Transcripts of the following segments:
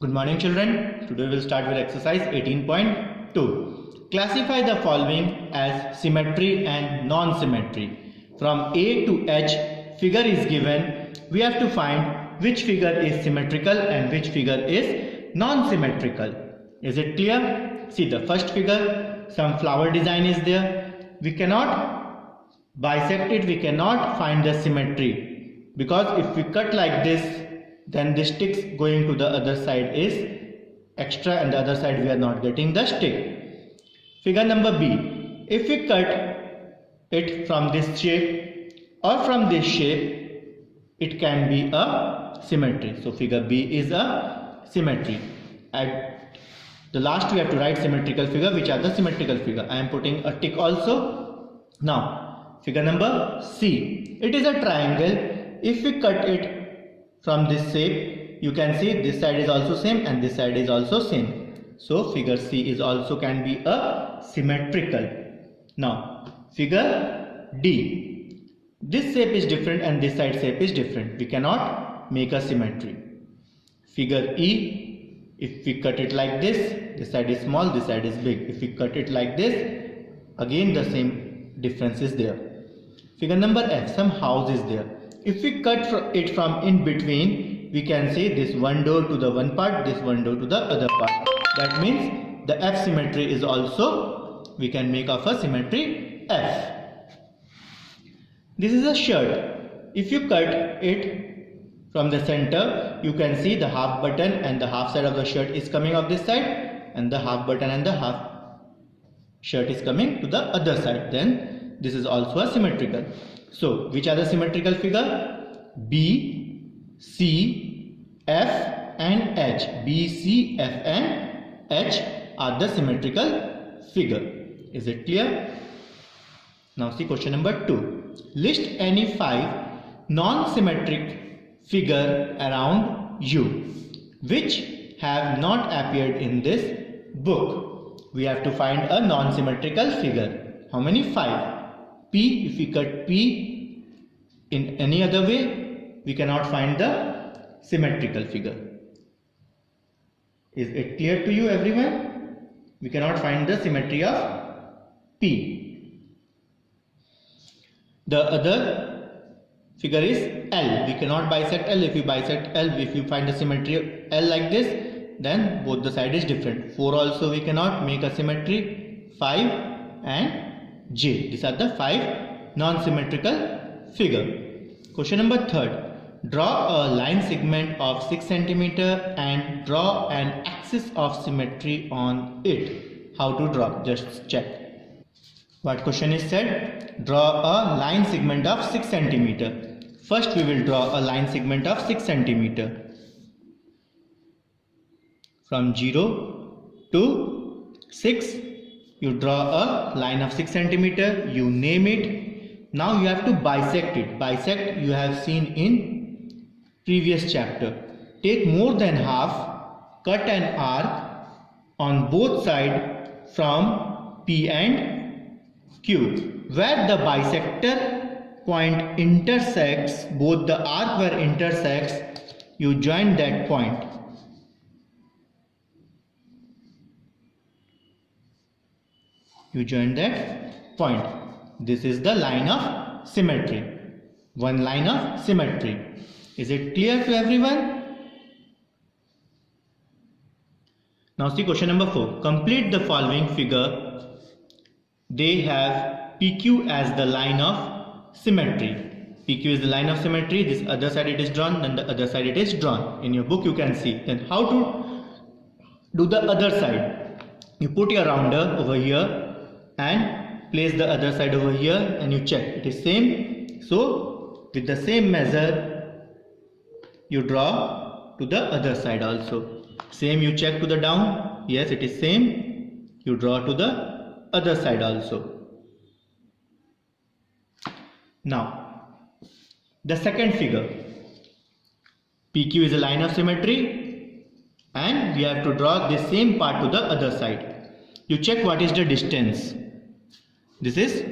Good morning children. Today we will start with exercise 18.2. Classify the following as symmetry and non-symmetry. From A to H figure is given. We have to find which figure is symmetrical and which figure is non-symmetrical. Is it clear? See the first figure, some flower design is there. We cannot bisect it, we cannot find the symmetry, because if we cut like this, then the sticks going to the other side is extra and the other side we are not getting the stick. Figure number B, if we cut it from this shape or from this shape, it can be a symmetry. So figure B is a symmetry. At the last we have to write symmetrical figure. Which are the symmetrical figure? I am putting a tick also. Now figure number C, it is a triangle. If we cut it from this shape, you can see this side is also same and this side is also same. So figure C is also can be a symmetrical. Now figure D, this shape is different and this side shape is different. We cannot make a symmetry. Figure E, if we cut it like this side is small, this side is big. If we cut it like this, again the same difference is there. Figure number F, some house is there. If we cut it from in between, we can say this one door to the one part, this one door to the other part. That means the F symmetry is also, we can make of a symmetry F. This is a shirt. If you cut it from the center, you can see the half button and the half side of the shirt is coming off this side, and the half button and the half shirt is coming to the other side. Then this is also a symmetrical. So which are the symmetrical figure? B, C, F and H. B, C, F and H are the symmetrical figure. Is it clear? Now see question number 2. List any 5 non-symmetric figure around you which have not appeared in this book. We have to find a non-symmetrical figure. How many? 5. P, if we cut P in any other way, we cannot find the symmetrical figure. Is it clear to you everyone? We cannot find the symmetry of P. The other figure is L. We cannot bisect L. If we bisect L, if you find the symmetry of L like this, then both the side is different. 4 also we cannot make a symmetry. 5 and J. These are the 5 non-symmetrical figure. Question number 3. Draw a line segment of 6 cm and draw an axis of symmetry on it. How to draw? Just check. What question is said? Draw a line segment of 6 cm. First we will draw a line segment of 6 cm. From 0 to 6. You draw a line of 6 cm, you name it. Now you have to bisect it. Bisect you have seen in previous chapter. Take more than half, cut an arc on both sides from P and Q. Where the bisector point intersects, both the arc where intersects, you join that point. You join that point. This is the line of symmetry. One line of symmetry. Is it clear to everyone? Now see question number 4. Complete the following figure. They have PQ as the line of symmetry. PQ is the line of symmetry. This other side it is drawn, then the other side it is drawn. In your book you can see. Then how to do the other side? You put your rounder over here and place the other side over here and you check it is same. So with the same measure you draw to the other side also. Same you check to the down. Yes, it is same. You draw to the other side also. Now the second figure. PQ is a line of symmetry and we have to draw the same part to the other side. You check what is the distance. This is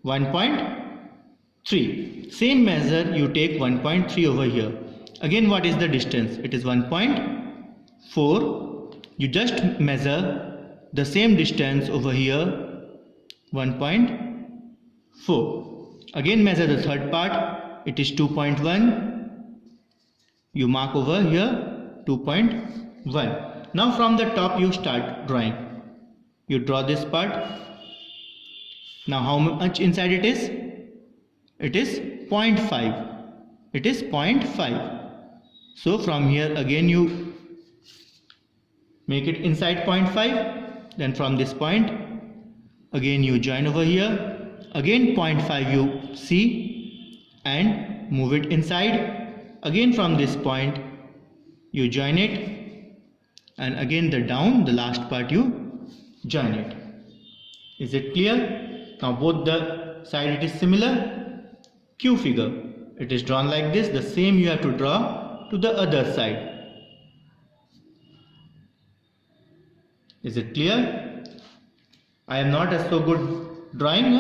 1.3. Same measure you take 1.3 over here. Again what is the distance? It is 1.3. 4. You just measure the same distance over here, 1.4. Again measure the third part, it is 2.1. You mark over here 2.1. Now from the top you start drawing. You draw this part. Now how much inside it is? It is 0.5. It is 0.5. So from here again you make it inside 0.5. Then from this point again you join over here. Again 0.5 you see and move it inside. Again from this point you join it, and again the last part you join it. Is it clear? Now both the side it is similar. Q figure, it is drawn like this. The same you have to draw to the other side. Is it clear? I am not a so good drawing,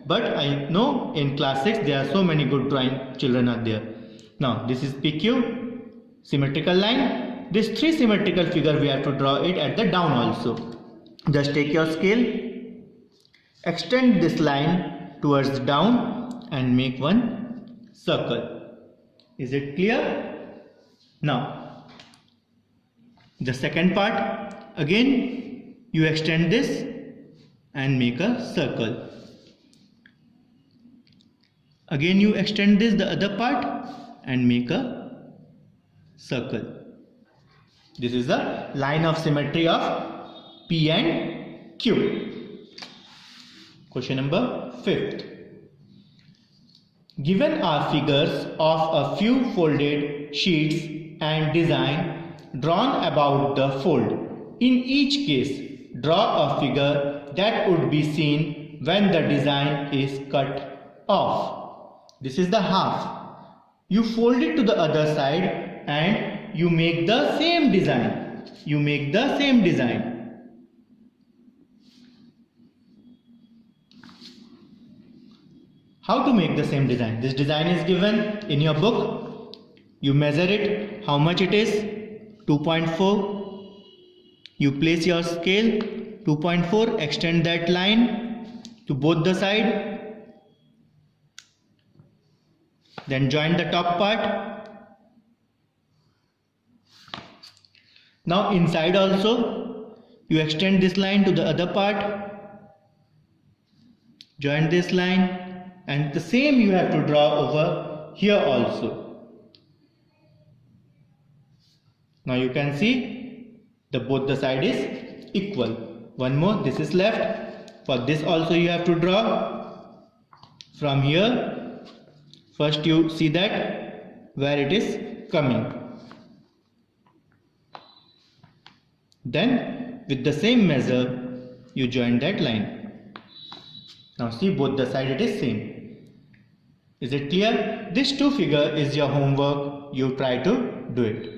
but I know in class 6 there are so many good drawing children are there. Now this is PQ, symmetrical line. This 3 symmetrical figure we have to draw it at the down also. Just take your scale, extend this line towards the down and make one circle. Is it clear? Now the second part, again you extend this and make a circle. Again you extend this the other part and make a circle. This is the line of symmetry of P and Q. Question number 5th. Given are figures of a few folded sheets and design drawn about the fold. In each case, draw a figure that would be seen when the design is cut off. This is the half. You fold it to the other side and you make the same design. You make the same design. How to make the same design? This design is given in your book. You measure it, how much it is, 2.4. You place your scale, 2.4, extend that line to both the side. Then join the top part. Now inside also, you extend this line to the other part. Join this line. And the same you have to draw over here also. Now you can see both the side is equal. One more, this is left. For this also you have to draw from here. First you see that where it is coming. Then with the same measure you join that line. Now see both the side it is same. Is it clear? This 2 figure is your homework. You try to do it.